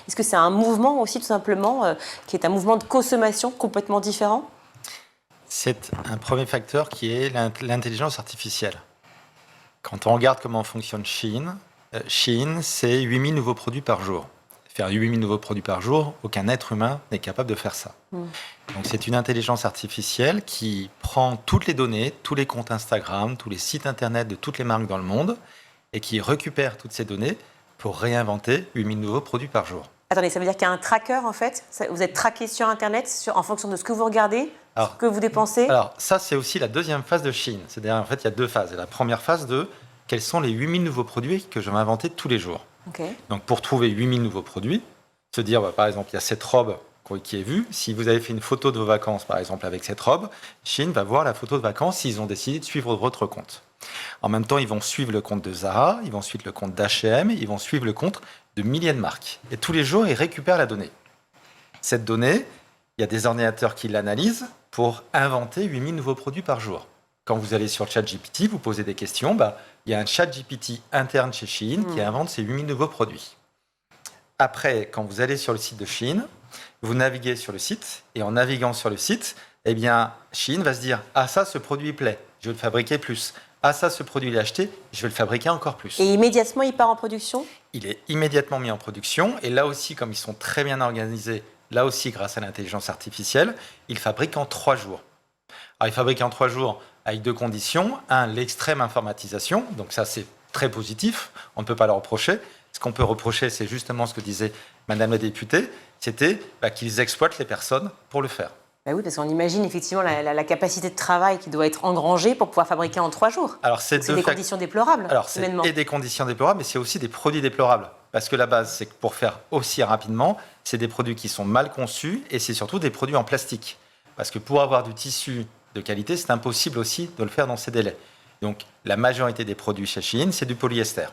Est-ce que c'est un mouvement aussi, tout simplement, qui est un mouvement de consommation complètement différent? C'est un premier facteur qui est l'intelligence artificielle. Quand on regarde comment fonctionne Shein, Shein, c'est 8000 nouveaux produits par jour. Faire 8000 nouveaux produits par jour, aucun être humain n'est capable de faire ça. Donc c'est une intelligence artificielle qui prend toutes les données, tous les comptes Instagram, tous les sites internet de toutes les marques dans le monde et qui récupère toutes ces données pour réinventer 8000 nouveaux produits par jour. Attendez, ça veut dire qu'il y a un tracker, en fait? Vous êtes traqué sur Internet en fonction de ce que vous regardez, ce que vous dépensez? Alors, ça, c'est aussi la deuxième phase de Shein. C'est-à-dire, en fait, il y a deux phases. La première phase de quels sont les 8000 nouveaux produits que je vais inventer tous les jours. Okay. Donc, pour trouver 8000 nouveaux produits, se dire, par exemple, il y a cette robe qui est vue. Si vous avez fait une photo de vos vacances, par exemple, avec cette robe, Shein va voir la photo de vacances s'ils ont décidé de suivre votre compte. En même temps, ils vont suivre le compte de Zara, ils vont suivre le compte d'H&M, ils vont suivre le compte de milliers de marques. Et tous les jours, ils récupèrent la donnée. Cette donnée, il y a des ordinateurs qui l'analysent pour inventer 8000 nouveaux produits par jour. Quand vous allez sur ChatGPT, vous posez des questions, il y a un ChatGPT interne chez Shein qui invente ces 8000 nouveaux produits. Après, quand vous allez sur le site de Shein, vous naviguez sur le site, et en naviguant sur le site, eh bien, Shein va se dire « Ah ça, ce produit plaît, je vais le fabriquer plus. Ah ça, ce produit il est acheté, je vais le fabriquer encore plus. » Et immédiatement, il part en production? Il est immédiatement mis en production, et là aussi, comme ils sont très bien organisés, là aussi grâce à l'intelligence artificielle, ils fabriquent en 3 jours. Alors, ils fabriquent en 3 jours avec 2 conditions. Un, l'extrême informatisation, donc ça c'est très positif, on ne peut pas le reprocher. Ce qu'on peut reprocher, c'est justement ce que disait Madame la députée, c'était qu'ils exploitent les personnes pour le faire. Ben oui, parce qu'on imagine effectivement la capacité de travail qui doit être engrangée pour pouvoir fabriquer en 3 jours. Alors, c'est des conditions déplorables. Alors, c'est et des conditions déplorables, mais c'est aussi des produits déplorables. Parce que la base, c'est que pour faire aussi rapidement, c'est des produits qui sont mal conçus et c'est surtout des produits en plastique. Parce que pour avoir du tissu de qualité, c'est impossible aussi de le faire dans ces délais. Donc, la majorité des produits chez Shein, c'est du polyester.